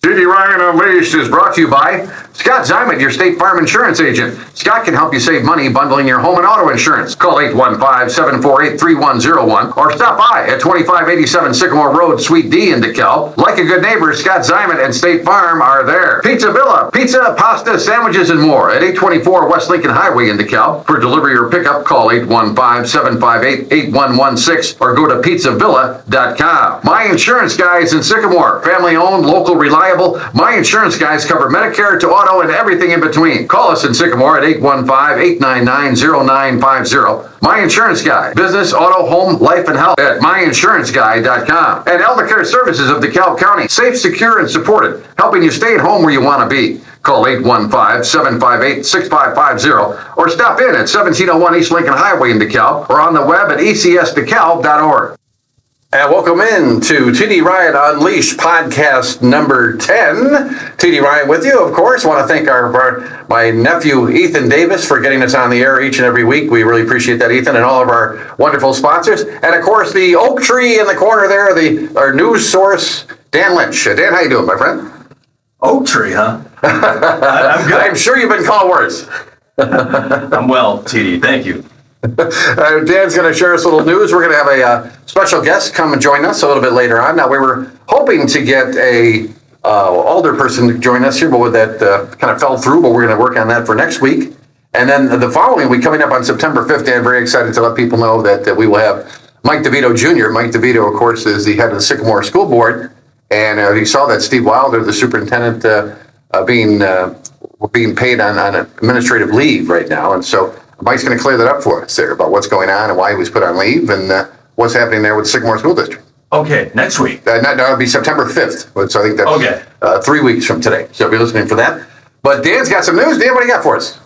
TD Ryan Unleashed is brought to you by Scott Zyman, your State Farm insurance agent. Scott can help you save money bundling your home and auto insurance. Call 815-748-3101 or stop by at 2587 Sycamore Road, Suite D in DeKalb. Like a good neighbor, Scott Zyman and State Farm are there. Pizza Villa, pizza, pasta, sandwiches, and more at 824 West Lincoln Highway in DeKalb. For delivery or pickup, call 815-758-8116 or go to pizzavilla.com. My Insurance Guys in Sycamore, family owned, local, reliable. My Insurance Guys cover Medicare to auto and everything in between. Call us in Sycamore at 815-899-0950. My Insurance Guy, business, auto, home, life, and health at myinsuranceguy.com. And Eldercare Services of DeKalb County, safe, secure, and supported, helping you stay at home where you want to be. Call 815-758-6550 or stop in at 1701 East Lincoln Highway in DeKalb or on the web at ecsdekalb.org. And welcome in to TD Ryan Unleashed podcast number 10. TD Ryan with you, of course. Want to thank my nephew, Ethan Davis, for getting us on the air each and every week. We really appreciate that, Ethan, and all of our wonderful sponsors. And, of course, the oak tree in the corner there, our news source, Dan Lynch. Dan, how you doing, my friend? Oak tree, huh? I'm good. I'm sure you've been called worse. I'm well, TD. Thank you. Dan's going to share us a little news. We're going to have a special guest come and join us a little bit later on. Now, we were hoping to get a older person to join us here, but that kind of fell through, but we're going to work on that for next week. And then the following week, coming up on September 5th, I'm very excited to let people know that we will have Mike DeVito Jr. Mike DeVito, of course, is the head of the Sycamore School Board. And you saw that Steve Wilder, the superintendent, being paid on administrative leave right now. And so Mike's going to clear that up for us there about what's going on and why he was put on leave and what's happening there with the Sycamore School District. Okay, next week. No, it'll be September 5th. So I think that's 3 weeks from today. So be listening for that. But Dan's got some news. Dan, what do you got for us?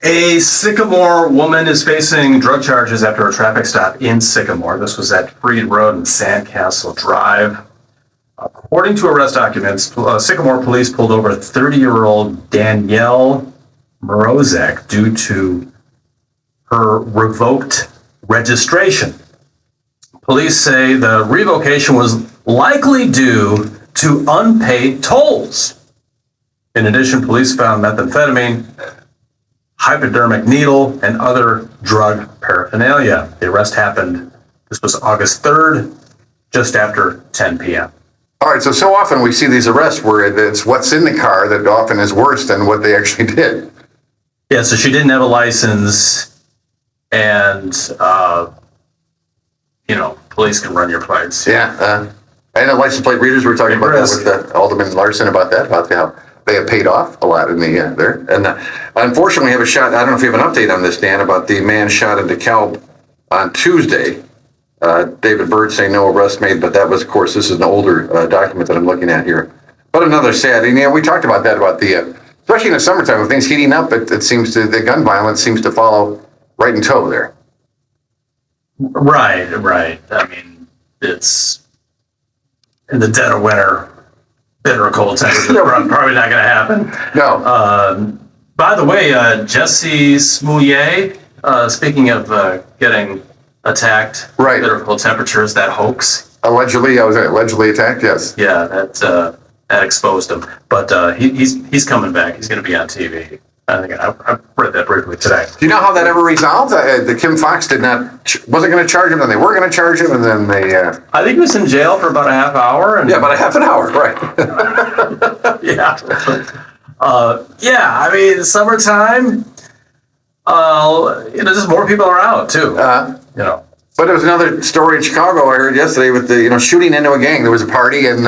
A Sycamore woman is facing drug charges after a traffic stop in Sycamore. This was at Freed Road and Sandcastle Drive. According to arrest documents, Sycamore police pulled over 30-year-old Danielle Morozek due to her revoked registration. Police say the revocation was likely due to unpaid tolls. In addition, police found methamphetamine, hypodermic needle, and other drug paraphernalia. The arrest happened, this was August 3rd, just after 10 p.m. All right, so often we see these arrests where it's what's in the car that often is worse than what they actually did. Yeah, so she didn't have a license, and, police can run your plates. Yeah, and the license plate readers, we were talking about that with Alderman Larson about how they have paid off a lot in the there. And unfortunately, we have a shot, I don't know if you have an update on this, Dan, about the man shot in DeKalb on Tuesday. David Bird saying no arrest made, but that was, of course, this is an older document that I'm looking at here. But another sad, and we talked about that, about the, especially in the summertime, with things heating up, it seems to, the gun violence seems to follow right in tow there. Right. I mean, it's in the dead of winter, bitter cold temperatures, probably not going to happen. No. By the way, Jesse Smoulier, speaking of getting attacked, right. Bitter cold temperatures, that hoax. Allegedly, I was allegedly attacked, yes. Yeah, that exposed him. But he's coming back. He's going to be on TV. I think I read that briefly today. Do you know how that ever resolved? The Kim Fox wasn't going to charge him, and they were going to charge him, and then they... I think he was in jail for about a half hour. About a half an hour, right. Yeah. I mean, summertime, just more people are out, too. But there was another story in Chicago I heard yesterday with the shooting into a gang. There was a party, and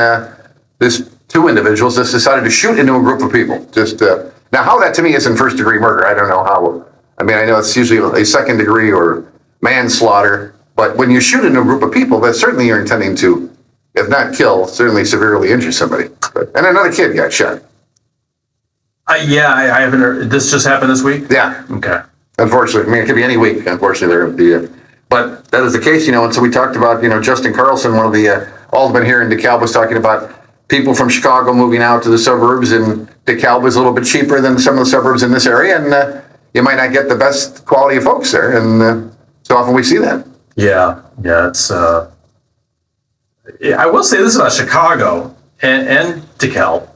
this two individuals just decided to shoot into a group of people. Now, how that to me isn't first-degree murder, I don't know how. I mean, I know it's usually a second-degree or manslaughter, but when you shoot into a group of people, that certainly you're intending to, if not kill, certainly severely injure somebody. And another kid got shot. I haven't heard. This just happened this week? Yeah. Okay. Unfortunately, I mean, it could be any week, unfortunately. But that is the case, and so we talked about, Justin Carlson, one of the aldermen here in DeKalb, was talking about people from Chicago moving out to the suburbs, and DeKalb is a little bit cheaper than some of the suburbs in this area, and you might not get the best quality of folks there, and so often we see that. Yeah, it's. I will say this about Chicago. and DeKalb.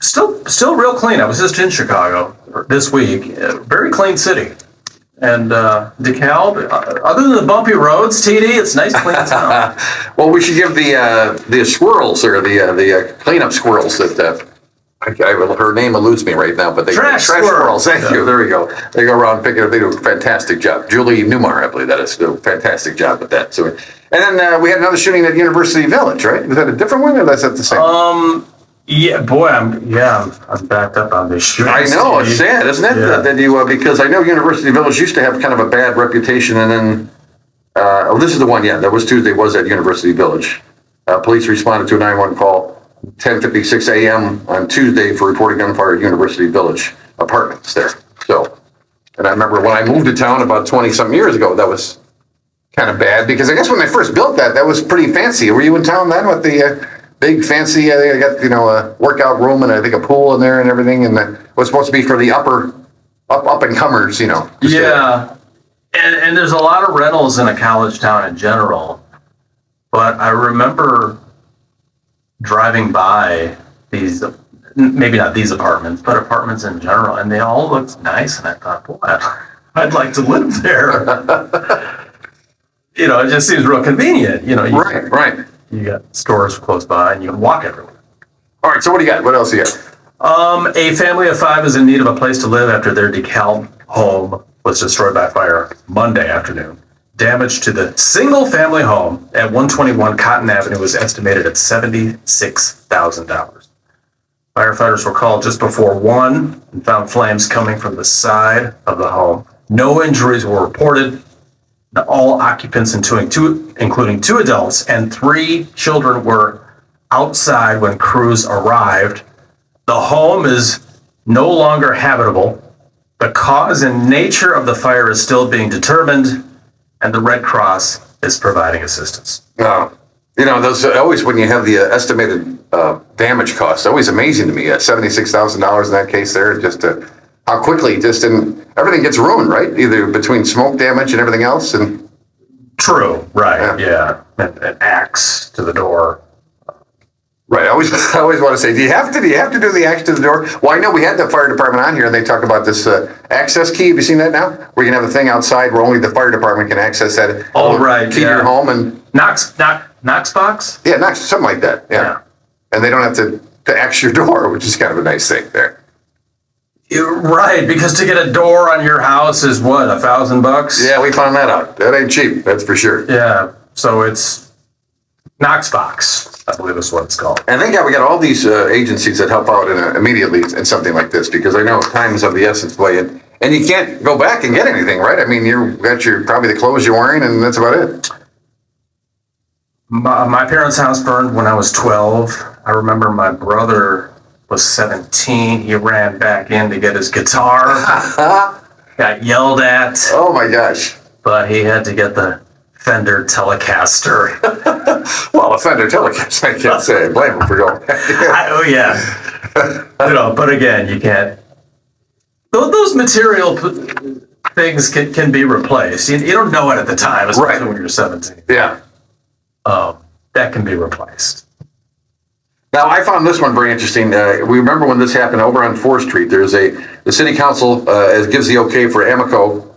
Still real clean. I was just in Chicago this week. Very clean city. And DeKalb, other than the bumpy roads, TD, it's nice clean town. Well, we should give the squirrels or the cleanup squirrels that her name eludes me right now, but they Trash squirrels. Thank Yeah. you. There we go. They go around picking up. They do a fantastic job. Julie Newmar, I believe that is, do a fantastic job with that. So, and then we had another shooting at University Village, right? Was that a different one, or was that the same? Yeah, boy, I'm backed up on this shit. I know, it's sad, isn't it? Yeah. That you because I know University Village used to have kind of a bad reputation, and then this is the one. Yeah, that was Tuesday. Was at University Village. Police responded to a 911 call 10:56 a.m. on Tuesday for reporting gunfire at University Village apartments there. So, and I remember when I moved to town about 20-something years ago, that was kind of bad because I guess when they first built that was pretty fancy. Were you in town then with the big fancy? I got a workout room and I think a pool in there and everything, and it was supposed to be for the up and comers, Yeah, and there's a lot of rentals in a college town in general, but I remember driving by these, maybe not these apartments, but apartments in general, and they all looked nice, and I thought, boy, I'd like to live there. It just seems real convenient. Right. You got stores close by, and you can walk everywhere. All right, so what do you got? What else do you got? A family of 5 is in need of a place to live after their DeKalb home was destroyed by fire Monday afternoon. Damage to the single-family home at 121 Cotton Avenue was estimated at $76,000. Firefighters were called just before 1 and found flames coming from the side of the home. No injuries were reported. All occupants, including 2 adults and 3 children, were outside when crews arrived. The home is no longer habitable. The cause and nature of the fire is still being determined, and the Red Cross is providing assistance. Those always, when you have the estimated damage cost, always amazing to me. $76,000 in that case there, just how quickly everything gets ruined, right? Either between smoke damage and everything else. And True, right, yeah. An axe to the door. Right. I always want to say, do you have to do the axe to the door? Well, I know we had the fire department on here, and they talk about this access key. Have you seen that now? Where you can have a thing outside where only the fire department can access that. Oh, right. Key to your home and Knox box. Yeah, Knox, something like that. Yeah. And they don't have to axe your door, which is kind of a nice thing there. Right, because to get a door on your house is what, $1,000? Yeah, we found that out. That ain't cheap. That's for sure. Yeah. So it's Knox box, I believe is what it's called. And thank God we got all these agencies that help out immediately in something like this, because I know time is of the essence, boy, and you can't go back and get anything, right? I mean, you got probably the clothes you're wearing, and that's about it. My parents' house burned when I was 12. I remember my brother was 17. He ran back in to get his guitar. Got yelled at. Oh my gosh. But he had to get the Fender Telecaster. Well, a Fender Telecaster, I can't say. Blame him for going. Yeah. But again, you can't. Those material things can be replaced. You don't know it at the time, especially when you're 17. Yeah. That can be replaced. Now, I found this one very interesting. We remember when this happened over on 4th Street. The city council gives the okay for Amoco,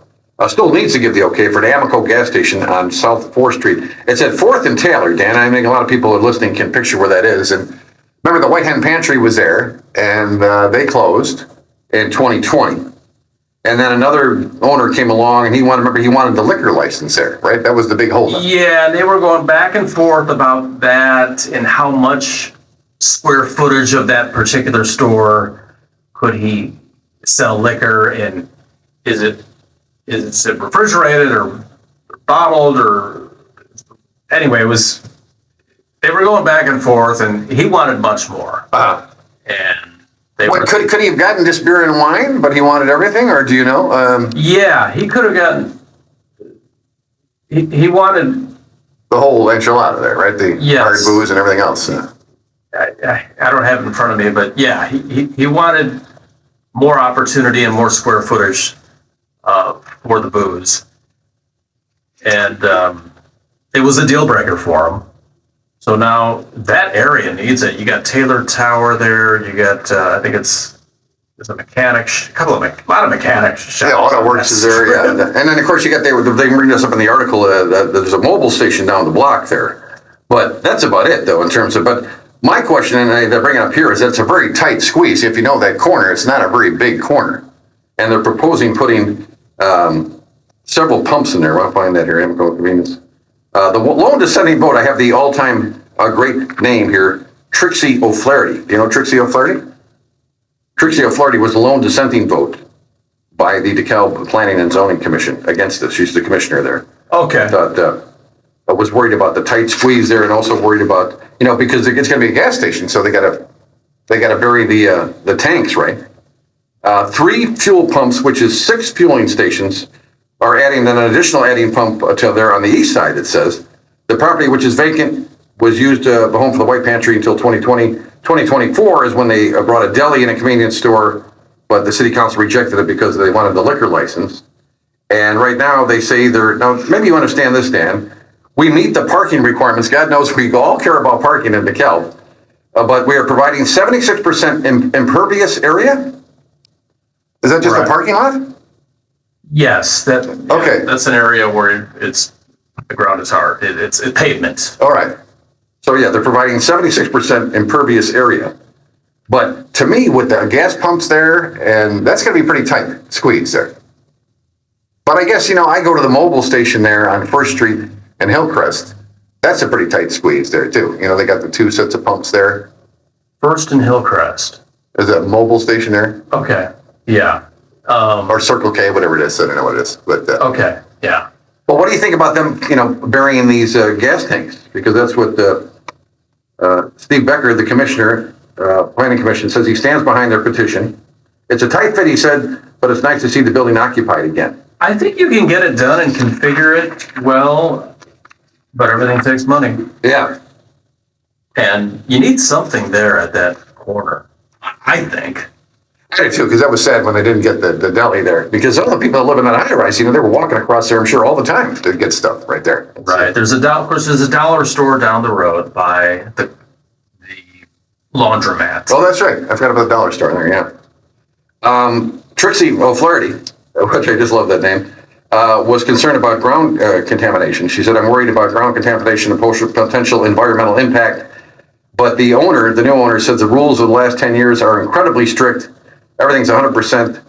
still needs to give the okay for an Amoco gas station on South 4th Street. It's at 4th and Taylor, Dan. I think a lot of people are listening can picture where that is. And remember, the White Hen Pantry was there, and they closed in 2020. And then another owner came along, and he wanted the liquor license there, right? That was the big holdup. Yeah, they were going back and forth about that and how much square footage of that particular store could he sell liquor, and is it refrigerated or bottled, or anyway, they were going back and forth, and he wanted much more. And could he have gotten just beer and wine, but he wanted everything, or do you know? Yeah, he could have gotten. He wanted the whole enchilada there, right? The hard booze and everything else. I don't have it in front of me, but yeah, he wanted more opportunity and more square footage for the booze, and it was a deal breaker for him. So now that area needs it. You got Taylor Tower there. You got, I think there's a mechanic, a lot of mechanic shops. Yeah, Auto Works is there, yeah. And then, of course, you got, they bring this up in the article, that there's a mobile station down the block there. But that's about it, though, in terms of, but my question, and they're bringing up here, is that it's a very tight squeeze. If you know that corner, it's not a very big corner. And they're proposing putting several pumps in there. I'll find that here, Amco Convenience. The lone descending boat, I have the all-time great name here, Trixie O'Flaherty. Do you know Trixie O'Flaherty? Trixie O'Flaherty was the lone dissenting vote by the DeKalb Planning and Zoning Commission against this. She's the commissioner there. Okay. I was worried about the tight squeeze there, and also worried about, because it's going to be a gas station, so they got to bury the tanks, right? 3 fuel pumps, which is 6 fueling stations, are adding an additional pump to there on the east side. It says the property, which is vacant, was used a home for the White Pantry until 2020. 2024 is when they brought a deli and a convenience store, but the city council rejected it because they wanted the liquor license. And right now they say now maybe you understand this, Dan. We meet the parking requirements. God knows we all care about parking in DeKalb, but we are providing 76% impervious area. Is that just a parking lot? Yes, okay. That's an area where the ground is hard. It's pavement. All right. So yeah, they're providing 76% impervious area. But to me, with the gas pumps there, and that's going to be pretty tight squeeze there. But I guess, I go to the mobile station there on First Street and Hillcrest. That's a pretty tight squeeze there too. They got the 2 sets of pumps there. First and Hillcrest. Is that mobile station there? Okay. Yeah. Or Circle K, whatever it is. I don't know what it is. But okay. Yeah. Well, what do you think about them, burying these gas tanks? Because that's what Steve Becker, the commissioner, planning commission, says he stands behind their petition. It's a tight fit, he said, but it's nice to see the building occupied again. I think you can get it done and configure it well, but everything takes money. Yeah. And you need something there at that corner, I think. I did too, because that was sad when they didn't get the deli there. Because all the people that live in that high-rise, they were walking across there, I'm sure, all the time to get stuff right there. Right. There's a dollar store down the road by the laundromat. Oh, that's right. I forgot about the dollar store there, yeah. Trixie O'Flaherty, which I just love that name, was concerned about ground contamination. She said, I'm worried about ground contamination and potential environmental impact. But the new owner, says the rules of the last 10 years are incredibly strict. Everything's 100%.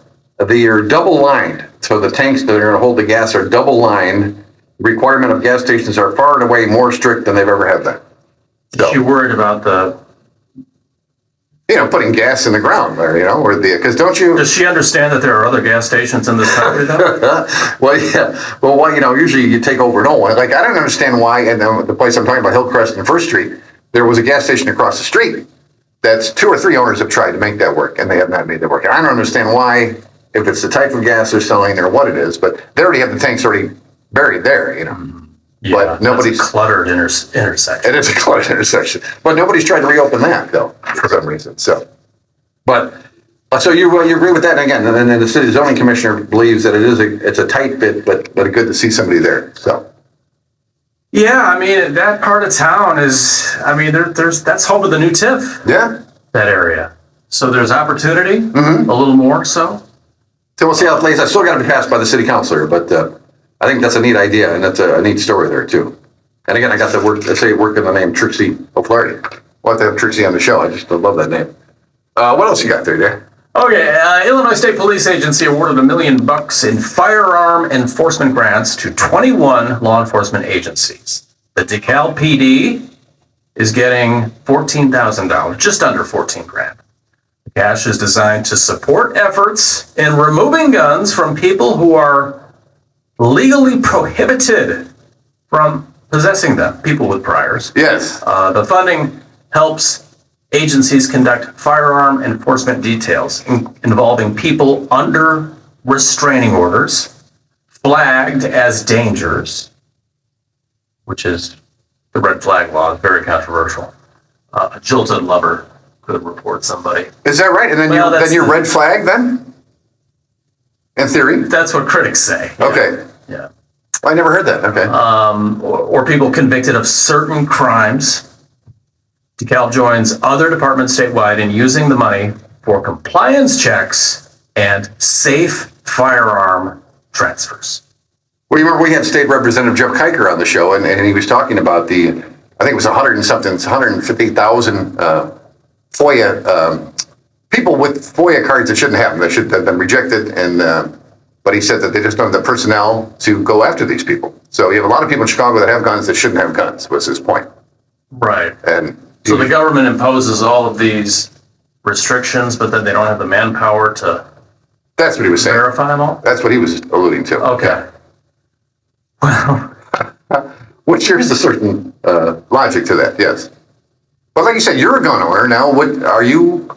They are double lined. So the tanks that are going to hold the gas are double lined. The requirement of gas stations are far and away more strict than they've ever had been. So, you're worried about putting gas in the ground there, because don't you... Does she understand that there are other gas stations in this country, though? Well, yeah. Well, usually you take over no one. Like, I don't understand why, and the place I'm talking about, Hillcrest and First Street, there was a gas station across the street. That's 2 or 3 owners have tried to make that work, and they have not made that work. And I don't understand why, if it's the type of gas they're selling or what it is, but they already have the tanks already buried there, Yeah, but nobody's that's a cluttered intersection. It is a cluttered intersection, but nobody's tried to reopen that though for some reason. So you agree with that? And again, and then the city zoning commissioner believes that it's a tight fit, but good to see somebody there. So. Yeah, that part of town is, that's home of the new TIF. Yeah. That area. So there's opportunity, a little more so. So we'll see how it plays. I still got to be passed by the city councilor, but I think that's a neat idea, and that's a neat story there too. And again, I got the work. I say work in the name Trixie O'Flaherty. We'll have to have Trixie on the show. I just love that name. What else you got there, Dan? Okay, Illinois State Police Agency awarded $1 million in firearm enforcement grants to 21 law enforcement agencies. The DeKalb PD is getting $14,000, just under 14 grand. The cash is designed to support efforts in removing guns from people who are legally prohibited from possessing them, people with priors. Yes. The funding helps agencies conduct firearm enforcement details involving people under restraining orders, flagged as dangers, which is the red flag law, is very controversial. A jilted lover could report somebody. Is that right? And then you're red flag then? In theory? That's what critics say. Okay. Yeah. I never heard that. Okay. Or people convicted of certain crimes DeKalb joins other departments statewide in using the money for compliance checks and safe firearm transfers. Well, you remember we had State Representative Jeff Kiker on the show, and he was talking about I think it was 100 and something, it's 150,000 FOIA people with FOIA cards that shouldn't have them, that should have been rejected, but he said that they just don't have the personnel to go after these people. So you have a lot of people in Chicago that have guns that shouldn't have guns, was his point. Right. And so the government imposes all of these restrictions, but then they don't have the manpower to that's what he was saying. Verify them all? That's what he was alluding to. Okay. Well, which there is a certain logic to that, yes. But like you said, you're a gun owner now. What are you?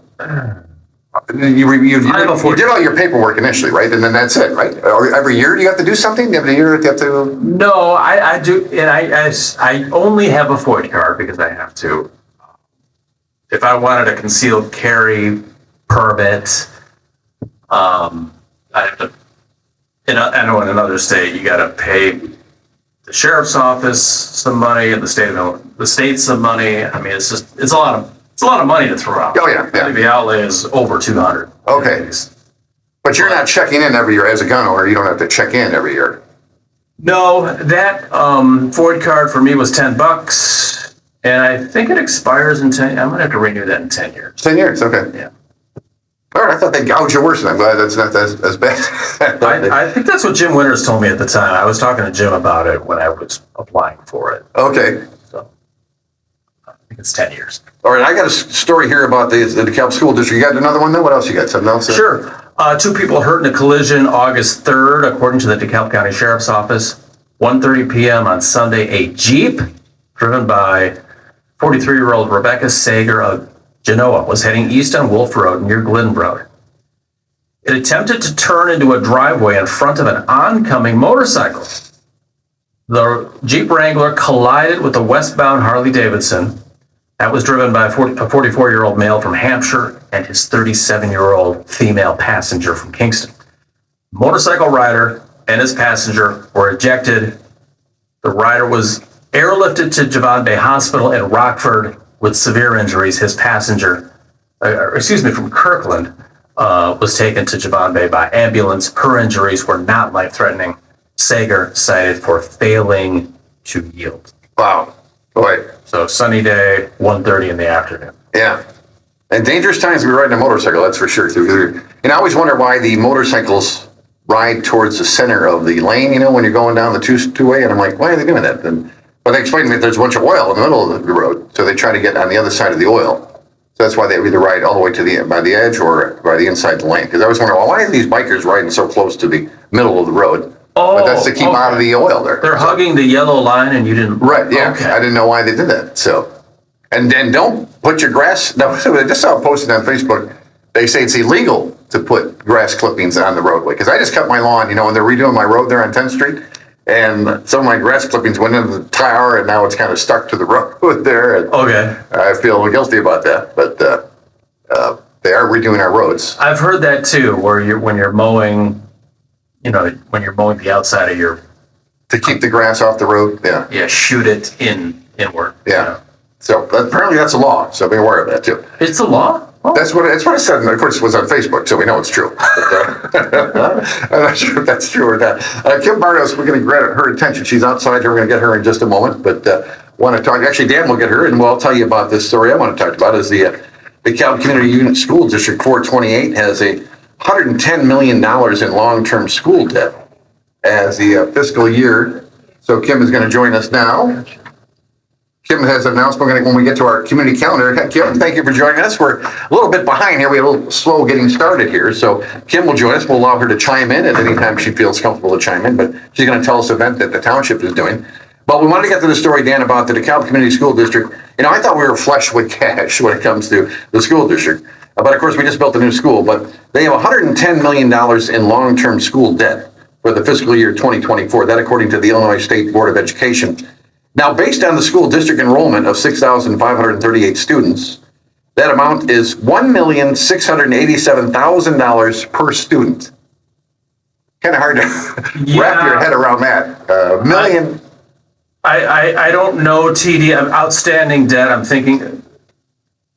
You did all your paperwork initially, right? And then that's it, right? Or every year you have to do something? Every year you have to? No, I do, and I only have a FOID card because I have to. If I wanted a concealed carry permit, I have to. I know in another state you got to pay the sheriff's office some money and the state some money. I mean, it's a lot of money to throw out. Oh yeah. The outlay is over 200. Okay. But you're not checking in every year as a gun owner. You don't have to check in every year. No, that FOID card for me was $10, and I think it expires in 10. I'm gonna have to renew that in 10 years. 10 years, okay. Yeah. All right, I thought they gouged you worse, and I'm glad that's not as bad. I think that's what Jim Winters told me at the time. I was talking to Jim about it when I was applying for it. Okay. So I think it's 10 years. All right, I got a story here about the DeKalb School District. You got another one though? What else you got? Something else? Sure. 2 people hurt in a collision August 3rd, according to the DeKalb County Sheriff's Office. 1:30 p.m. on Sunday, a Jeep driven by 43-year-old Rebecca Sager of Genoa was heading east on Wolf Road near Glynn Road. It attempted to turn into a driveway in front of an oncoming motorcycle. The Jeep Wrangler collided with a westbound Harley-Davidson that was driven by a 44-year-old male from Hampshire and his 37-year-old female passenger from Kingston. Motorcycle rider and his passenger were ejected. The rider was airlifted to Javon Bay Hospital in Rockford with severe injuries. His passenger, from Kirkland, was taken to Javon Bay by ambulance. Her injuries were not life-threatening. Sager cited for failing to yield. Wow. Boy. So sunny day, 1:30 in the afternoon. Yeah. And dangerous times to be riding a motorcycle, that's for sure. And I always wonder why the motorcycles ride towards the center of the lane, when you're going down the two-way, and I'm like, why are they doing that? But they explained to me that there's a bunch of oil in the middle of the road, so they try to get on the other side of the oil. So that's why they either ride all the way to by the edge or by the inside the lane. Because I was wondering, well, why are these bikers riding so close to the middle of the road? But that's to keep out of the oil there. They're hugging the yellow line, and you didn't. Right. Yeah. Okay. I didn't know why they did that. So, and then don't put your grass. No, I just saw it posted on Facebook. They say it's illegal to put grass clippings on the roadway. Because I just cut my lawn, when they're redoing my road there on 10th Street. And some of my grass clippings went into the tire, and now it's kind of stuck to the road there. And okay. I feel guilty about that, but they are redoing our roads. I've heard that too, where when you're mowing, when you're mowing the outside of your to keep the grass off the road. Yeah. Yeah, shoot it inward. Yeah. So apparently that's a law. So be aware of that too. It's a law. Oh. That's what it said. And of course, it was on Facebook, so we know it's true. But, I'm not sure if that's true or not. Kim Bartos, we're going to grab her attention. She's outside here. We're going to get her in just a moment. But want to talk. Actually, Dan will get her, and we'll tell you about this story I want to talk about. Is the DeKalb Community Unit School District 428 has a $110 million in long-term school debt as the fiscal year. So Kim is going to join us now. Kim has an announcement when we get to our community calendar. Kim, thank you for joining us. We're a little bit behind here. We're a little slow getting started here. So Kim will join us. We'll allow her to chime in at any time she feels comfortable to chime in. But she's going to tell us an event that the township is doing. But we wanted to get to the story, Dan, about the DeKalb Community School District. I thought we were flush with cash when it comes to the school district. But of course, we just built a new school. But they have $110 million in long-term school debt for the fiscal year 2024. That according to the Illinois State Board of Education. Now, based on the school district enrollment of 6,538 students, that amount is $1,687,000 per student. Kind of hard to wrap your head around that. I don't know, TD. Outstanding debt. I'm thinking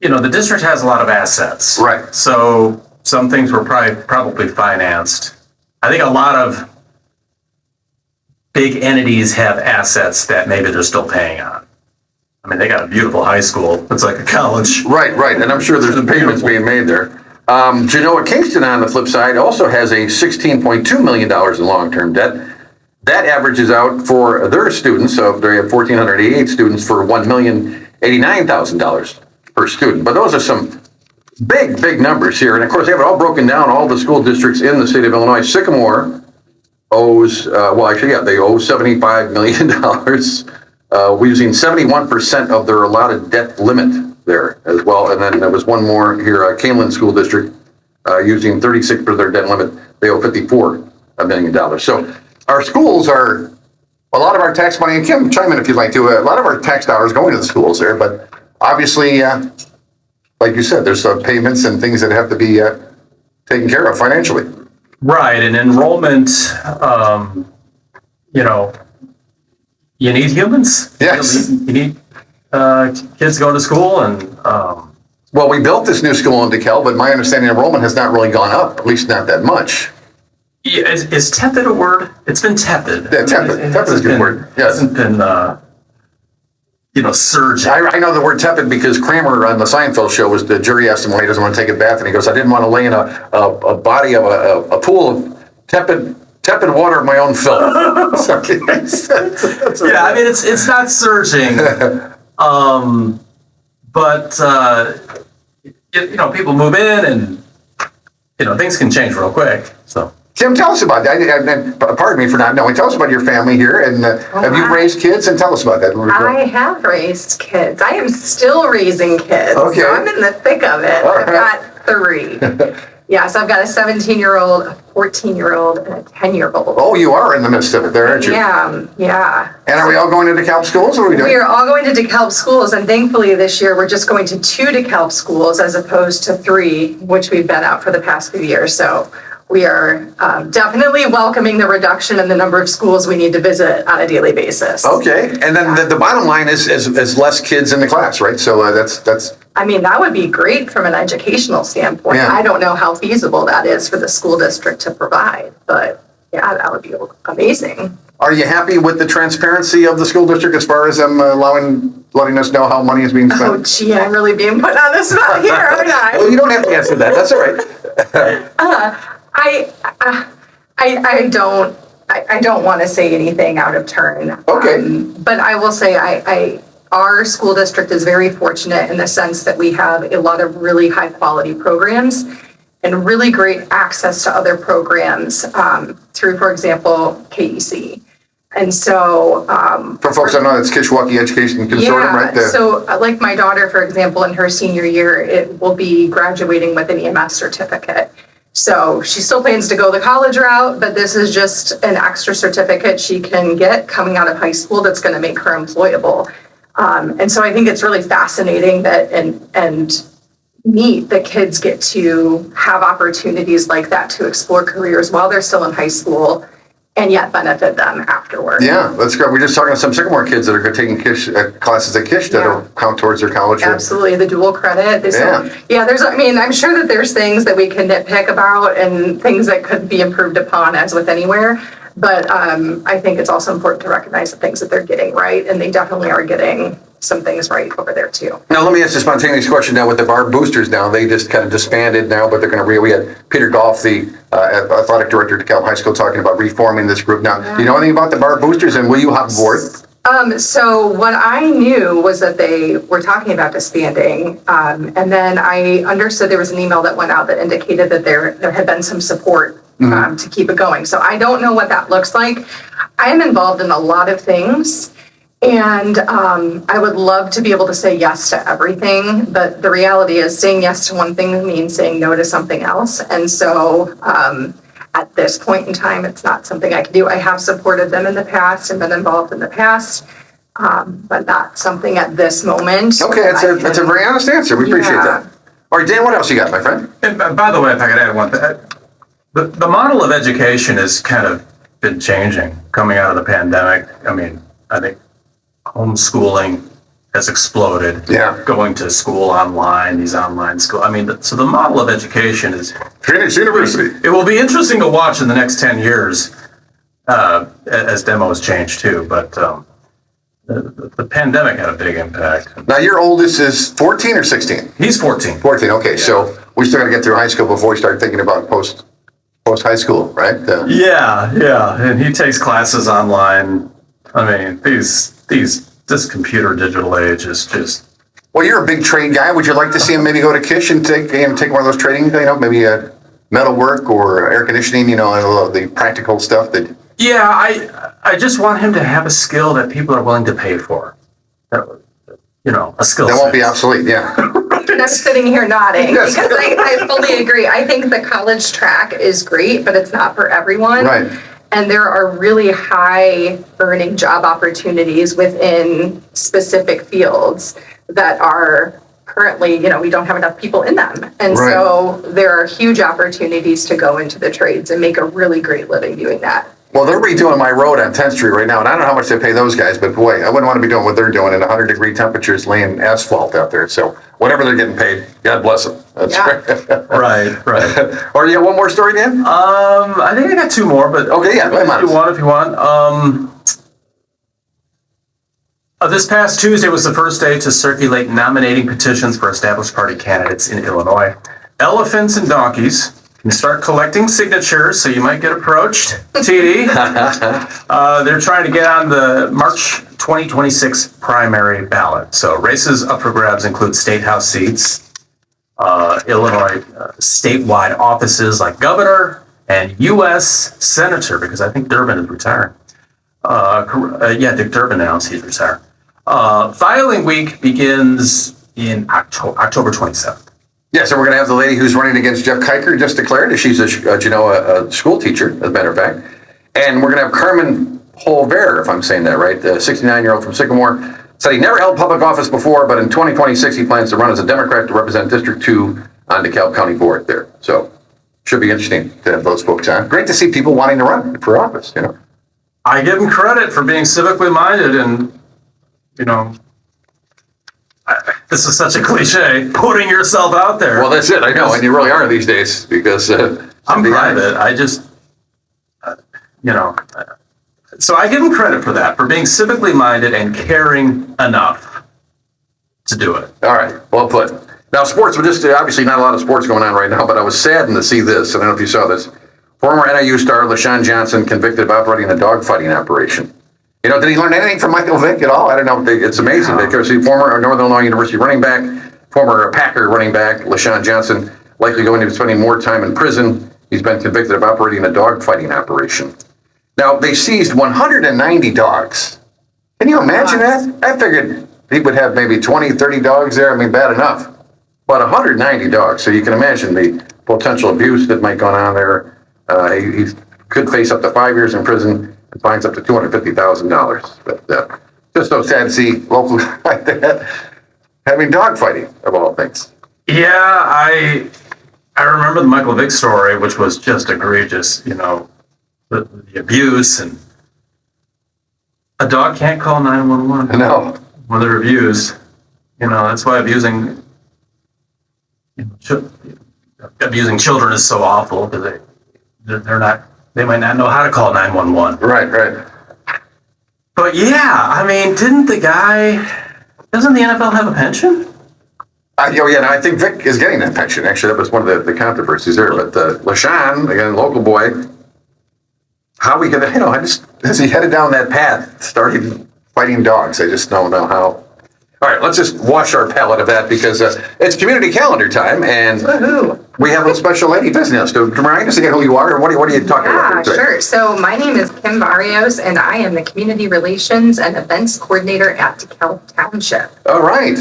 the district has a lot of assets. Right. So some things were probably financed. I think a lot of big entities have assets that maybe they're still paying on. I mean, they got a beautiful high school. It's like a college. Right. And I'm sure there's payments being made there. Genoa Kingston, on the flip side, also has a $16.2 million in long-term debt. That averages out for their students, so they have 1,488 students for $1,089,000 per student. But those are some big numbers here. And of course, they have it all broken down, all the school districts in the state of Illinois. Sycamore owes, they owe $75 million. We're using 71% of their allotted debt limit there as well. And then there was one more here, Camelin School District, using 36% of their debt limit. They owe $54 million. So our schools are, a lot of our tax money, and Kim, chime in if you'd like to, a lot of our tax dollars going to the schools there, but obviously, like you said, there's payments and things that have to be taken care of financially. Right, and enrollment, you need humans. Yes. You need kids to go to school, and well, we built this new school in DeKalb, but my understanding enrollment has not really gone up, at least not that much. yeah, is tepid a word? It's been tepid. Yeah, tepid. Tepid is a good word. Yes. It hasn't been, surging. I know the word tepid because Kramer on the Seinfeld show was the jury asked him why he doesn't want to take a bath, and he goes, "I didn't want to lay in a body of a pool of tepid water of my own filth." Yeah, I mean it's not surging, but people move in and things can change real quick. So Kim, tell us about that. Pardon me for not knowing. Tell us about your family here, and have you raised kids? And tell us about that. I have raised kids. I am still raising kids. Okay. So I'm in the thick of it. All I've got 3. Yeah, so I've got a 17-year-old, a 14-year-old, and a 10-year-old. Oh, you are in the midst of it there, aren't you? Yeah. And are we all going to DeKalb schools? Or are we doing? We are all going to DeKalb schools, and thankfully this year we're just going to 2 DeKalb schools as opposed to 3, which we've been out for the past few years. So we are definitely welcoming the reduction in the number of schools we need to visit on a daily basis. Okay, and then the bottom line is less kids in the class, right? So that's. I mean, that would be great from an educational standpoint. Yeah. I don't know how feasible that is for the school district to provide, but yeah, that would be amazing. Are you happy with the transparency of the school district as far as them letting us know how money is being spent? Oh, gee, I'm really being put on the spot here, aren't I? Well, you don't have to answer that. That's all right. I don't want to say anything out of turn. Okay. But I will say our school district is very fortunate in the sense that we have a lot of really high quality programs and really great access to other programs through, for example, KEC. And so, For folks that know, that's Kishwaukee Education Consortium, right? So like my daughter, for example, in her senior year, it will be graduating with an EMS certificate. So she still plans to go the college route, but this is just an extra certificate she can get coming out of high school that's going to make her employable. And so I think it's really fascinating that and neat that kids get to have opportunities like that to explore careers while they're still in high school and yet benefit them afterward. Yeah, that's great. We're just talking to some Sycamore kids that are taking classes at Kish that'll count towards their college. Absolutely, the dual credit. I'm sure that there's things that we can nitpick about and things that could be improved upon as with anywhere. But I think it's also important to recognize the things that they're getting right, and they definitely are getting some things right over there too. Now, let me ask a spontaneous question now with the Bar Boosters now. They just kind of disbanded now, but they're going to we had Peter Goff, the athletic director at DeKalb High School, talking about reforming this group. Now, do you know anything about the Bar Boosters, and will you hop aboard? So what I knew was that they were talking about disbanding, and then I understood there was an email that went out that indicated that there had been some support to keep it going. So I don't know what that looks like. I am involved in a lot of things, and I would love to be able to say yes to everything, but the reality is saying yes to one thing means saying no to something else. And so at this point in time, it's not something I can do. I have supported them in the past and been involved in the past, but not something at this moment. Okay, that's a very honest answer. We appreciate that. All right, Dan, what else you got, my friend? And by the way, if I could add one thing, the model of education has kind of been changing coming out of the pandemic. I mean, I think homeschooling has exploded. Yeah. Going to school online, these online school. I mean, so the model of education is Phoenix University. It will be interesting to watch in the next 10 years as demos change too. But the pandemic had a big impact. Now, your oldest is 14 or 16? He's 14. 14, okay. So we still got to get through high school before we start thinking about post high school, right? Yeah. And he takes classes online. I mean, this computer digital age is just. Well, you're a big trade guy. Would you like to see him maybe go to Kish and take one of those trading, maybe metal work or air conditioning, the practical stuff that. Yeah, I just want him to have a skill that people are willing to pay for. A skill that won't be obsolete. Yeah. And I'm sitting here nodding Yes. because I fully agree. I think the college track is great, but it's not for everyone. Right. And there are really high earning job opportunities within specific fields that are currently, we don't have enough people in them. And Right. so there are huge opportunities to go into the trades and make a really great living doing that. Well, they're redoing my road on 10th Street right now, and I don't know how much they pay those guys, but boy, I wouldn't want to be doing what they're doing in 100-degree temperatures laying asphalt out there. So whatever they're getting paid, God bless them. That's Yeah. Right. Or you have one more story, Dan? I think I got two more, but Okay, yeah, if you want. This past Tuesday was the first day to circulate nominating petitions for established party candidates in Illinois. Elephants and donkeys can start collecting signatures, so you might get approached, TD. They're trying to get on the March 2026 primary ballot. So races up for grabs include state house seats, Illinois statewide offices like governor and U.S. senator, because I think Durbin is retiring. Dick Durbin announced he's retiring. Filing week begins in October 27th. Yeah, so we're going to have the lady who's running against Jeff Kiker just declared. She's a school teacher, as a matter of fact. And we're going to have Carmen Polver, if I'm saying that right, the 69-year-old from Sycamore, said he never held public office before, but in 2026 he plans to run as a Democrat to represent District 2 on DeKalb County Board there. So should be interesting to have those folks on. Great to see people wanting to run for office, I give him credit for being civically minded and, this is such a cliche, putting yourself out there. Well, that's it. I know, and you really are these days because I'm private. I just, so I give him credit for that, for being civically minded and caring enough to do it. All right, well put. Now, sports, obviously not a lot of sports going on right now, but I was saddened to see this. I don't know if you saw this. Former NIU star LaShawn Johnson convicted of operating a dogfighting operation. Did he learn anything from Michael Vick at all? I don't know. It's amazing. Because former Northern Illinois University running back, former Packer running back, LaShawn Johnson, likely going to be spending more time in prison. He's been convicted of operating a dogfighting operation. Now, they seized 190 dogs. Can you imagine that? I figured he would have maybe 20, 30 dogs there. I mean, bad enough. But 190 dogs. So you can imagine the potential abuse that might go on there. He could face up to 5 years in prison. Fines up to $250,000. But just so sad to see locals like that having dogfighting, of all things. Yeah, I remember the Michael Vick story, which was just egregious, the abuse, and a dog can't call 911. No. When they're abused. That's why abusing children is so awful, because they might not know how to call 911. Right. But yeah, doesn't the NFL have a pension? I think Vic is getting that pension. Actually, that was one of the controversies there. But LaShawn, again, local boy, how we could, as he headed down that path, started fighting dogs. I just don't know how. All right, let's just wash our palate of that because it's community calendar time, and we have a special lady visiting us. So remind us again who you are and what are you talking about? Yeah, sure. So my name is Kim Barrios, and I am the Community Relations and Events Coordinator at DeKalb Township. All right.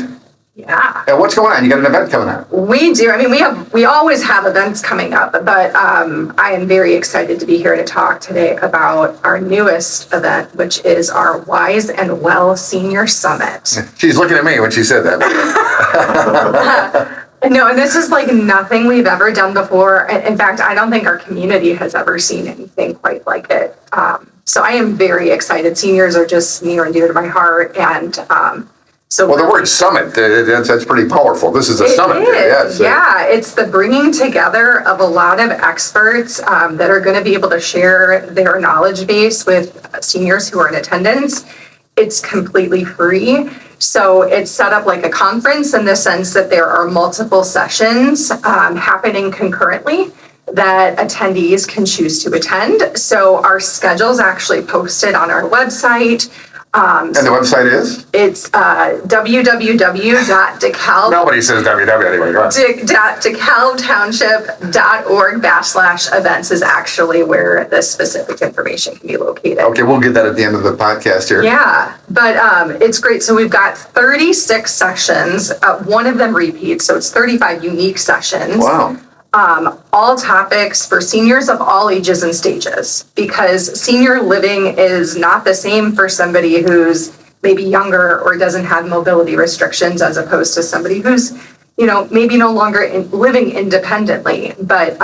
Yeah. And what's going on? You got an event coming up. We do. We always have events coming up, but I am very excited to be here to talk today about our newest event, which is our Wise and Well Senior Summit. She's looking at me when she said that. No, and this is like nothing we've ever done before. In fact, I don't think our community has ever seen anything quite like it. So I am very excited. Seniors are just near and dear to my heart, and So Well, the word summit, that's pretty powerful. This is a it summit. is, yeah. It's the bringing together of a lot of experts that are going to be able to share their knowledge base with seniors who are in attendance. It's completely free. So it's set up like a conference in the sense that there are multiple sessions happening concurrently that attendees can choose to attend. So our schedule's actually posted on our website. And the website is? It's www.DeKalb. Nobody says www anyway. Go on. DeKalbTownship.org/events is actually where the specific information can be located. Okay, we'll get that at the end of the podcast here. Yeah, but it's great. So we've got 36 sessions. One of them repeats, so it's 35 unique sessions. Wow. All topics for seniors of all ages and stages, because senior living is not the same for somebody who's maybe younger or doesn't have mobility restrictions as opposed to somebody who's, maybe no longer living independently. But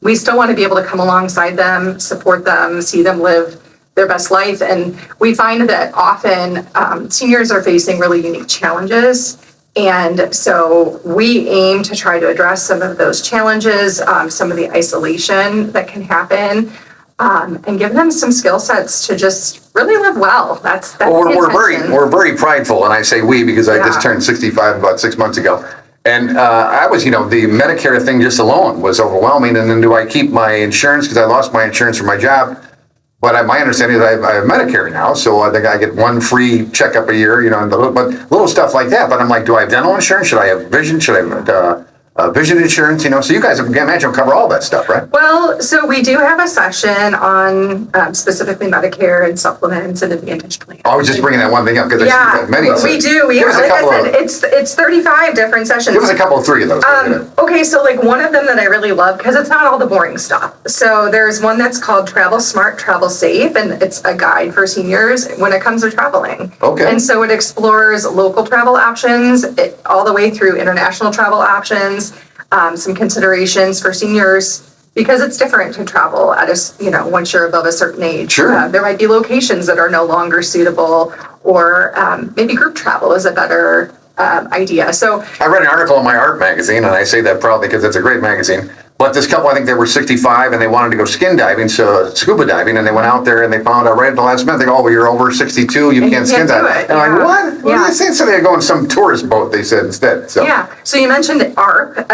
we still want to be able to come alongside them, support them, see them live their best life. And we find that often seniors are facing really unique challenges. And so we aim to try to address some of those challenges, some of the isolation that can happen, and give them some skill sets to just really live well. That's Well, the we're intention. very prideful, and I say we because I just turned 65 about 6 months ago. And I was, the Medicare thing just alone was overwhelming. And then do I keep my insurance because I lost my insurance for my job? But my understanding is I have Medicare now, so I think I get one free checkup a year, and but little stuff like that. But I'm like, do I have dental insurance? Should I have vision? Should I have vision insurance? So you guys, I imagine, cover all that stuff, right? Well, so we do have a session on specifically Medicare and supplements and Advantage plans. I was just bringing that one thing up because I see that many. We do. We give have, us a like I couple said, it's 35 different sessions. Give us a couple of three of those. Okay, so like one of them that I really love, because it's not all the boring stuff. So there's one that's called Travel Smart, Travel Safe, and it's a guide for seniors when it comes to traveling. Okay. And so it explores local travel options, all the way through international travel options, some considerations for seniors, because it's different to travel at once you're above a certain age. Sure. There might be locations that are no longer suitable, or maybe group travel is a better idea. So I read an article in my art magazine, and I say that proudly because it's a great magazine. But this couple, I think they were 65, and they wanted to go scuba diving, and they went out there and they found out right at the last minute, they go, oh, well, you're over 62, you can't skin dive. And I'm like, what? What are they saying? So they go on some tourist boat, they said instead. So. Yeah. So you mentioned ARP.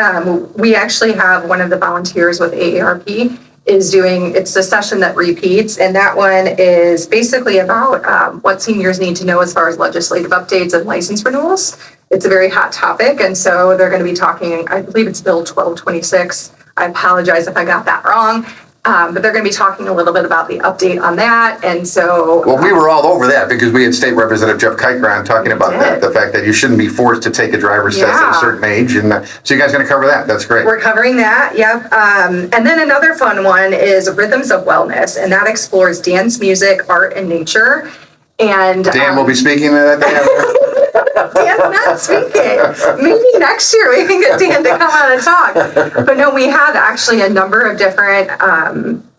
We actually have one of the volunteers with AARP it's a session that repeats, and that one is basically about what seniors need to know as far as legislative updates and license renewals. It's a very hot topic, and so they're going to be talking, I believe it's Bill 1226. I apologize if I got that wrong. But they're going to be talking a little bit about the update on that. And so. Well, we were all over that because we had State Representative Jeff Kite talking about that, the fact that you shouldn't be forced to take a driver's test at a certain age. And so you guys going to cover that. That's great. We're covering that. Yep. And then another fun one is Rhythms of Wellness. And that explores dance, music, art, and nature. And Dan will be speaking to that day. Dan's not speaking. Maybe next year we can get Dan to come on and talk. But no, we have actually a number of different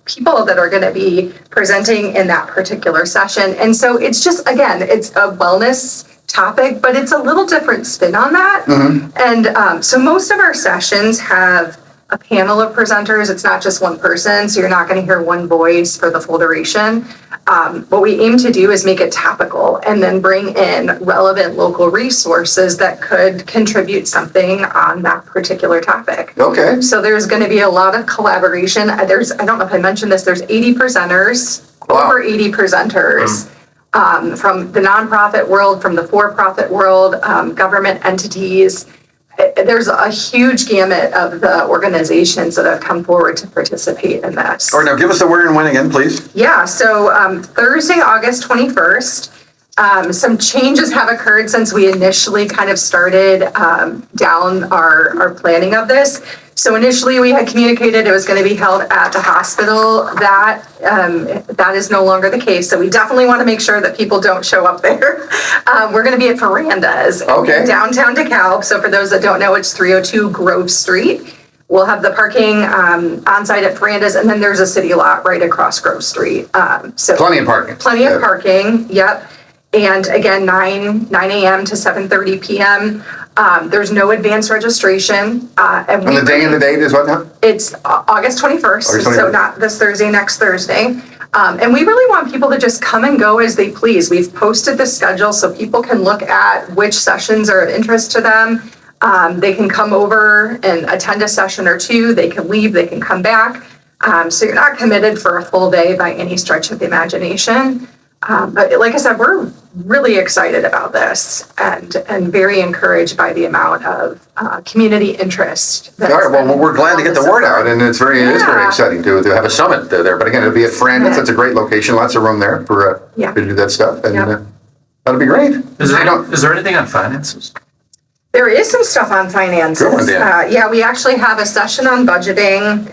people that are going to be presenting in that particular session. And so it's just, again, it's a wellness topic, but it's a little different spin on that. Mm-hmm. And so most of our sessions have a panel of presenters. It's not just one person, so you're not going to hear one voice for the full duration. What we aim to do is make it topical and then bring in relevant local resources that could contribute something on that particular topic. Okay. So there's going to be a lot of collaboration. I don't know if I mentioned this, there's 80 presenters, over 80 presenters. From the nonprofit world, from the for-profit world, government entities. There's a huge gamut of the organizations that have come forward to participate in this. All right, now give us the where and when again, please. Yeah, so Thursday, August 21st, some changes have occurred since we initially kind of started down our planning of this. So initially we had communicated it was going to be held at the hospital. That is no longer the case. So we definitely want to make sure that people don't show up there. We're going to be at Verandas in downtown DeKalb. So for those that don't know, it's 302 Grove Street. We'll have the parking on site at Verandas, and then there's a city lot right across Grove Street. So plenty of parking. Plenty of parking, yep. And again, 9 a.m. to 7:30 p.m. There's no advance registration. And the day and the date is what now? It's August 21st, so not this Thursday, next Thursday. And we really want people to just come and go as they please. We've posted the schedule so people can look at which sessions are of interest to them. They can come over and attend a session or two. They can leave, they can come back. So you're not committed for a full day by any stretch of the imagination. But like I said, we're really excited about this and very encouraged by the amount of community interest. All right, well, we're glad to get the word out, and it is very exciting to have a summit there. But again, it'll be at Francis. It's a great location, lots of room there for to do that stuff, and that'll be great. Is there anything on finances? There is some stuff on finances. Good one, Dan. We actually have a session on budgeting,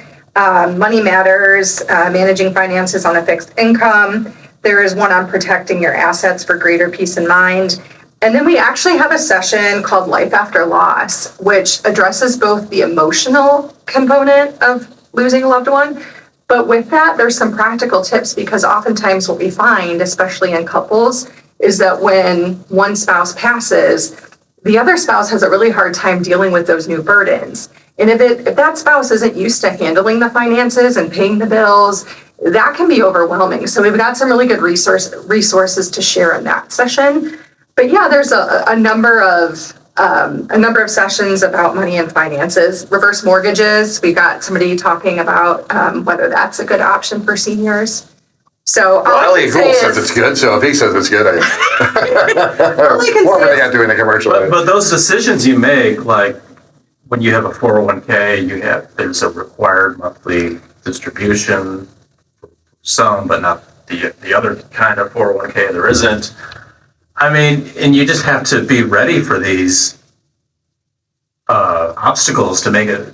money matters, managing finances on a fixed income. There is one on protecting your assets for greater peace of mind. And then we actually have a session called Life After Loss, which addresses both the emotional component of losing a loved one, but with that, there's some practical tips, because oftentimes what we find, especially in couples, is that when one spouse passes, the other spouse has a really hard time dealing with those new burdens. And if that spouse isn't used to handling the finances and paying the bills, that can be overwhelming. So we've got some really good resources to share in that session. But yeah, there's a number of sessions about money and finances. Reverse mortgages, we got somebody talking about whether that's a good option for seniors. So Ellie Gould says it's good, so if he says it's good, what were they got doing the commercial? But those decisions you make, like when you have a 401k, there's a required monthly distribution for some, but not the other kind of 401k there isn't. I mean, and you just have to be ready for these obstacles to make it.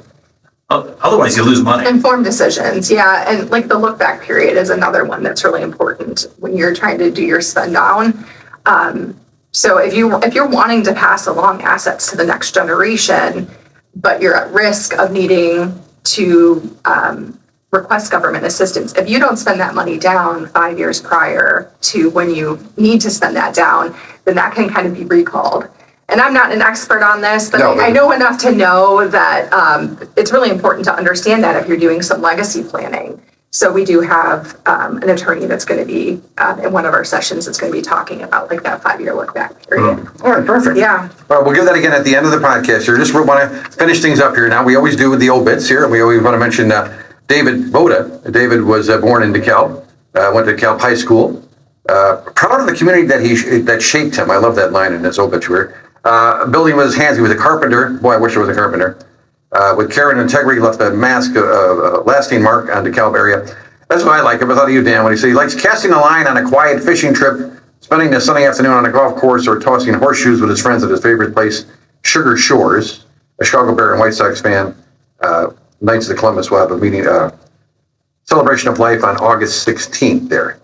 Otherwise, you lose money. Informed decisions, yeah, and like the look back period is another one that's really important when you're trying to do your spend down. So if you're wanting to pass along assets to the next generation, but you're at risk of needing to request government assistance, if you don't spend that money down 5 years prior to when you need to spend that down, then that can kind of be recalled. And I'm not an expert on this, but I know enough to know that it's really important to understand that if you're doing some legacy planning. So we do have an attorney that's going to be in one of our sessions that's going to be talking about like that 5-year look back period. All right, perfect. Yeah. All right, we'll give that again at the end of the podcast here. Just want to finish things up here now. We always do with the obits here. We always want to mention David Boda. David was born in DeKalb, went to DeKalb High School. Proud of the community that shaped him. I love that line in his obituary. Building with his hands, he was a carpenter. Boy, I wish I was a carpenter. With care and integrity, left a lasting mark on the DeKalb area. That's what I like. I thought of you, Dan, when he said he likes casting a line on a quiet fishing trip, spending a sunny afternoon on a golf course, or tossing horseshoes with his friends at his favorite place, Sugar Shores. A Chicago Bear and White Sox fan. Knights of the Columbus will have a meeting, celebration of life on August 16th there.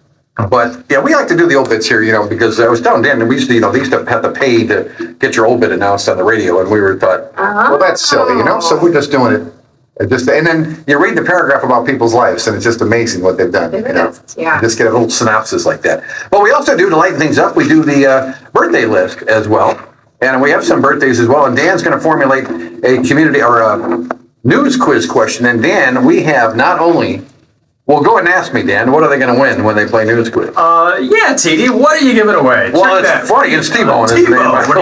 But yeah, we like to do the obits here, because I was telling Dan, we used to, they used to have to pay to get your obit announced on the radio, and we thought, well, that's silly, So we're just doing it. And then you read the paragraph about people's lives, and it's just amazing what they've done. Yeah. Just get a little synopsis like that. But we also do, to lighten things up, we do the birthday list as well, and we have some birthdays as well. And Dan's going to formulate a community or a news quiz question. And Dan, we have not only. Well, go ahead and ask me, Dan. What are they going to win when they play news quiz? Yeah, TD, what are you giving away? Well, it's funny. It's T-Bone. What are you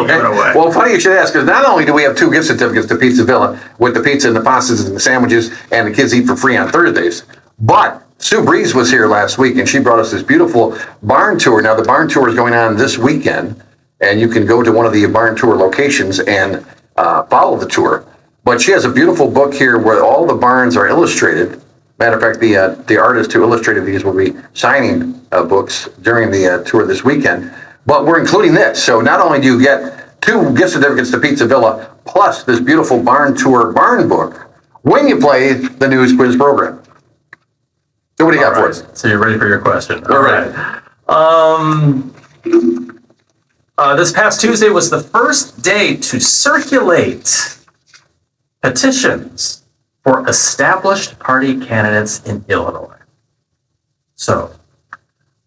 giving away? Well, funny you should ask, because not only do we have 2 gift certificates to Pizza Villa with the pizza and the pastas and the sandwiches, and the kids eat for free on Thursdays, but Sue Breeze was here last week, and she brought us this beautiful barn tour. Now, the barn tour is going on this weekend, and you can go to one of the barn tour locations and follow the tour. But she has a beautiful book here where all the barns are illustrated. Matter of fact, the artist who illustrated these will be signing books during the tour this weekend. But we're including this. So not only do you get 2 gift certificates to Pizza Villa, plus this beautiful barn tour barn book, when you play the news quiz program. So what do you got for us? So you're ready for your question. We're ready. This past Tuesday was the first day to circulate petitions for established party candidates in Illinois. So,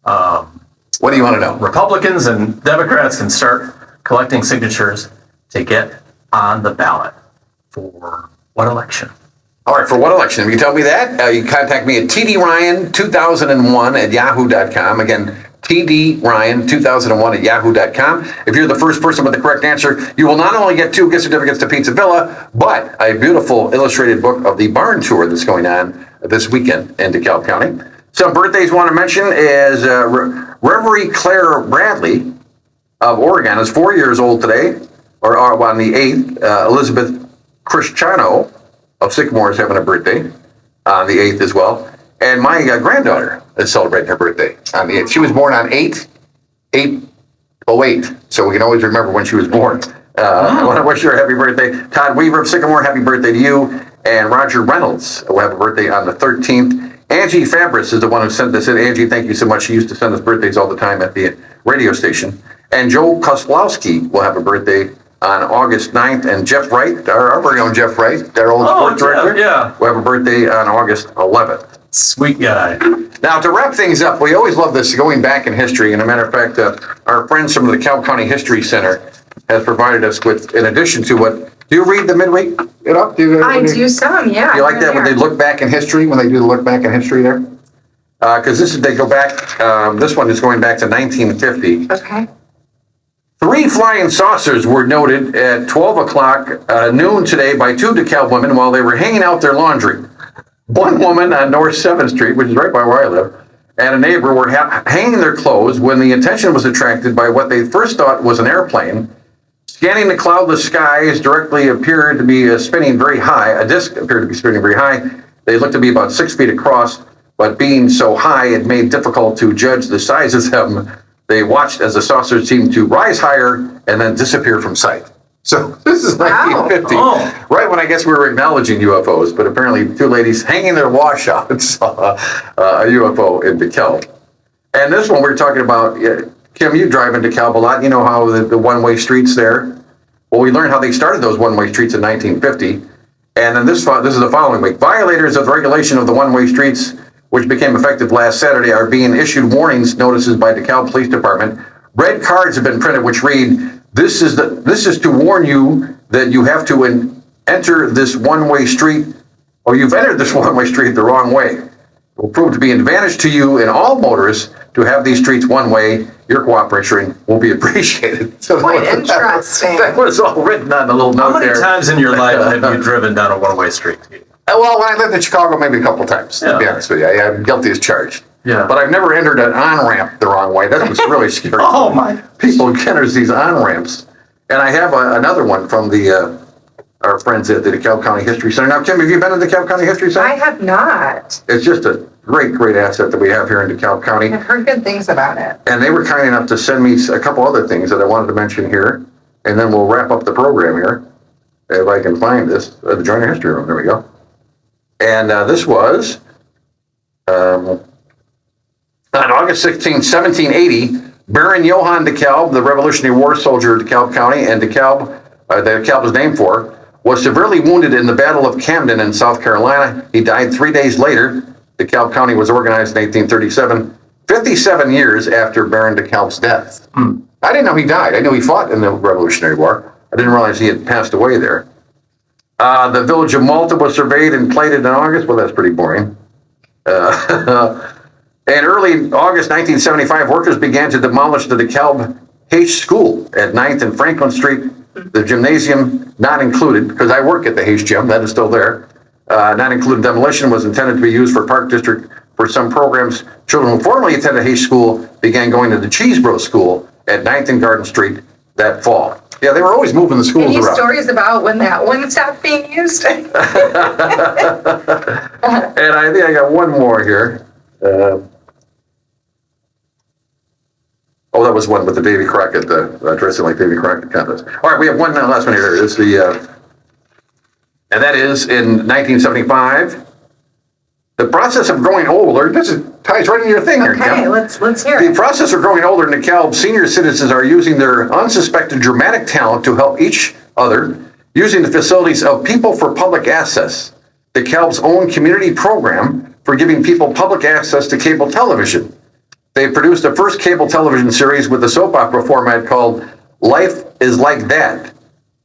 what What do you want to know? Republicans and Democrats can start collecting signatures to get on the ballot for what election? All right, for what election? If you tell me that, you can contact me at tdryan2001@yahoo.com. Again, tdryan2001@yahoo.com. If you're the first person with the correct answer, you will not only get 2 gift certificates to Pizza Villa, but a beautiful illustrated book of the barn tour that's going on this weekend in DeKalb County. Some birthdays I want to mention is Reverie Claire Bradley of Oregon is 4 years old today, or on the 8th. Elizabeth Cristiano of Sycamore is having a birthday on the 8th as well. And my granddaughter is celebrating her birthday on the 8th. She was born on 8/8/08, so we can always remember when she was born. I want to wish her a happy birthday. Todd Weaver of Sycamore, happy birthday to you. And Roger Reynolds will have a birthday on the 13th. Angie Fabris is the one who sent this in. Angie, thank you so much. She used to send us birthdays all the time at the radio station. And Joe Koslowski will have a birthday on August 9th, and Jeff Wright, our very own Jeff Wright, our old sports director, will have a birthday on August 11th. Sweet guy. Now, to wrap things up, we always love this going back in history, and a matter of fact, our friends from the DeKalb County History Center has provided us with, in addition to what, do you read the midweek? I do some, yeah. Do you like that when they look back in history, when they do the look back in history there? Because they go back, this one is going back to 1950. Okay. 3 flying saucers were noted at 12 o'clock noon today by 2 DeKalb women while they were hanging out their laundry. One woman on North 7th Street, which is right by where I live, and a neighbor were hanging their clothes when the attention was attracted by what they first thought was an airplane. Scanning the cloudless skies directly appeared to be spinning very high. A disc appeared to be spinning very high. They looked to be about 6 feet across, but being so high, it made difficult to judge the size of them. They watched as the saucers seemed to rise higher and then disappear from sight. So this is 1950, right when I guess we were acknowledging UFOs, but apparently 2 ladies hanging their wash out saw a UFO in DeKalb. And this one we're talking about, Kim, you drive in DeKalb a lot. You know how the one-way streets there? Well, we learned how they started those one-way streets in 1950. And then this is the following week. Violators of the regulation of the one-way streets, which became effective last Saturday, are being issued warnings notices by DeKalb Police Department. Red cards have been printed which read, this is to warn you that you have to enter this one-way street, or you've entered this one-way street the wrong way. It will prove to be an advantage to you and all motorists to have these streets one way. Your cooperation will be appreciated. So quite interesting. That was all written on the little note there. How many times in your life have you driven down a one-way street? Well, when I lived in Chicago, maybe a couple times, to be honest with you. I'm guilty as charged. Yeah. But I've never entered an on-ramp the wrong way. That was really scary. Oh, my. People enter these on-ramps. And I have another one from our friends at the DeKalb County History Center. Now, Kim, have you been to the DeKalb County History Center? I have not. It's just a great asset that we have here in DeKalb County. I've heard good things about it. And they were kind enough to send me a couple other things that I wanted to mention here. And then we'll wrap up the program here. If I can find this, the Joiner History Room. There we go. And this was on August 16, 1780, Baron Johann DeKalb, the Revolutionary War soldier of DeKalb County, and DeKalb, that DeKalb was named for, was severely wounded in the Battle of Camden in South Carolina. He died 3 days later. DeKalb County was organized in 1837, 57 years after Baron DeKalb's death. I didn't know he died. I knew he fought in the Revolutionary War. I didn't realize he had passed away there. The village of Malta was surveyed and plated in August. Well, that's pretty boring. In early August 1975, workers began to demolish the DeKalb H School at 9th and Franklin Street. The gymnasium, not included, because I work at the H Gym, that is still there. Not included demolition was intended to be used for Park District for some programs. Children who formerly attended H School began going to the Cheesebro School at 9th and Garden Street that fall. Yeah, they were always moving the schools Any around. stories about when that one stopped being used? And I think I got one more here. That was one with the Davy Crockett, dressing like Davy Crockett contest. All right, we have one last one here. It's and that is in 1975. The process of growing older, ties right into your thing here, Okay, Kim. let's hear The it. process of growing older in DeKalb, senior citizens are using their unsuspected dramatic talent to help each other using the facilities of People for Public Access, DeKalb's own community program for giving people public access to cable television. They produced the first cable television series with a soap opera format called Life is Like That.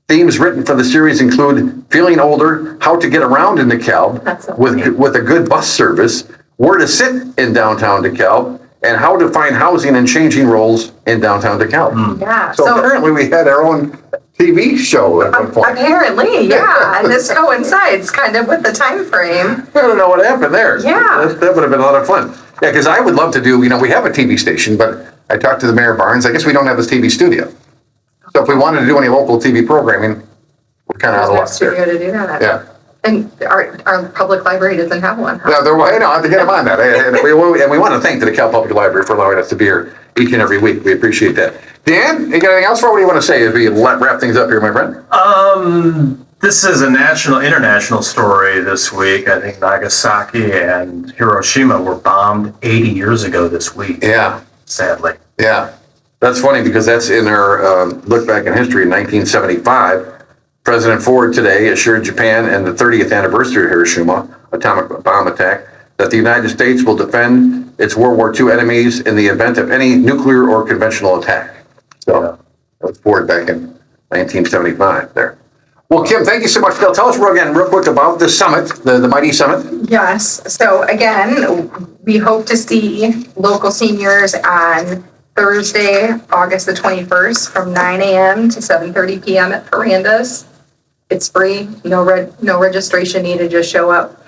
Themes written for the series include feeling older, how to get around in DeKalb That's so funny. with a good bus service, where to sit in downtown DeKalb, and how to find housing and changing roles in downtown DeKalb. Yeah. So apparently we had our own TV show at one point. Apparently, yeah. And this coincides kind of with the time frame. I don't know what happened there. Yeah. That would have been a lot of fun. Yeah, because I would love to do, we have a TV station, but I talked to the Mayor Barnes. I guess we don't have this TV studio. So if we wanted to do any local TV programming, we're kind of out of There's no luck studio there. to do that. Yeah. And our public library doesn't have one. Huh? No, I have to get them on that. And we want to thank the DeKalb Public Library for allowing us to be here each and every week. We appreciate that. Dan, you got anything else for what do you want to say as we wrap things up here, my friend? This is a international story this week. I think Nagasaki and Hiroshima were bombed 80 years ago this week. Yeah. Sadly. Yeah. That's funny because that's in our look back in history in 1975. President Ford today assured Japan and the 30th anniversary of Hiroshima atomic bomb attack that the United States will defend its World War II enemies in the event of any nuclear or conventional attack. So that was Ford back in 1975 there. Well, Kim, thank you so much. Tell us real quick about the summit, the Mighty Summit. Yes. So again, we hope to see local seniors on Thursday, August the 21st from 9 a.m. to 7:30 p.m. at Verandas. It's free, no registration needed, just show up.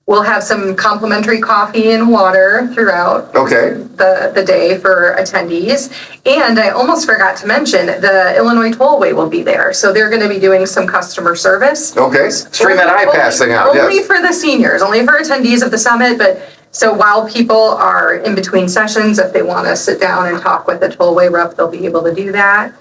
We'll have some complimentary coffee and water throughout the day for attendees. And I almost forgot to mention, the Illinois Tollway will be there. So they're going to be doing some customer service. Okay, string that iPass thing out. Only Yes. for the seniors, only for attendees of the summit. But so while people are in between sessions, if they want to sit down and talk with the tollway rep, they'll be able to do that.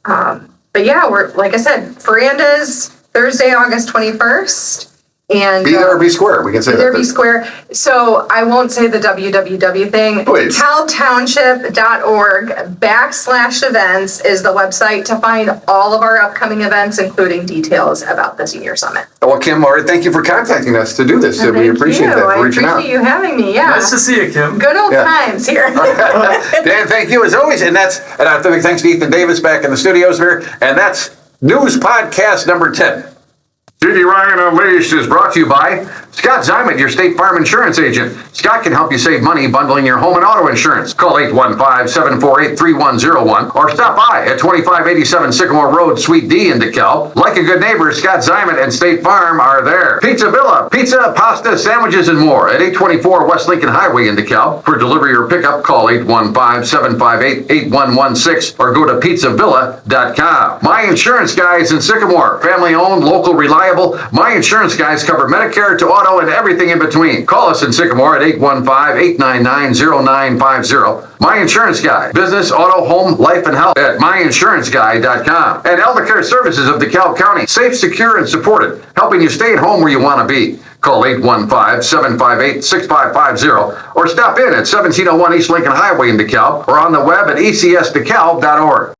But yeah, we're, like I said, Verandas, Thursday, August 21st. And Be there or be square. We can say Be there, that. be square. So I won't say the www thing. Please. DeKalbtownship.org/events is the website to find all of our upcoming events, including details about the senior summit. Well, Kim, Laurie, thank you for contacting us to do this. We appreciate that for reaching out. I appreciate you having me. Yeah. Nice to see you, Kim. Good old times here. Dan, thank you as always. And our big thanks to Ethan Davis back in the studios here. And that's News Podcast number 10. Ryan Unleashed is brought to you by Scott Zyman, your State Farm insurance agent. Scott can help you save money bundling your home and auto insurance. Call 815-748-3101 or stop by at 2587 Sycamore Road, Suite D in DeKalb. Like a good neighbor, Scott Zyman and State Farm are there. Pizza Villa, pizza, pasta, sandwiches, and more at 824 West Lincoln Highway in DeKalb. For delivery or pickup, call 815-758-8116 or go to pizzavilla.com. My Insurance Guys in Sycamore, family owned, local, reliable. My Insurance Guys cover Medicare to auto and everything in between. Call us in Sycamore at 815-899-0950. My Insurance Guy, business, auto, home, life, and health at myinsuranceguy.com. And Elder Care Services of DeKalb County, safe, secure, and supported, helping you stay at home where you want to be. Call 815-758-6550 or stop in at 1701 East Lincoln Highway in DeKalb or on the web at ecsdecalb.org.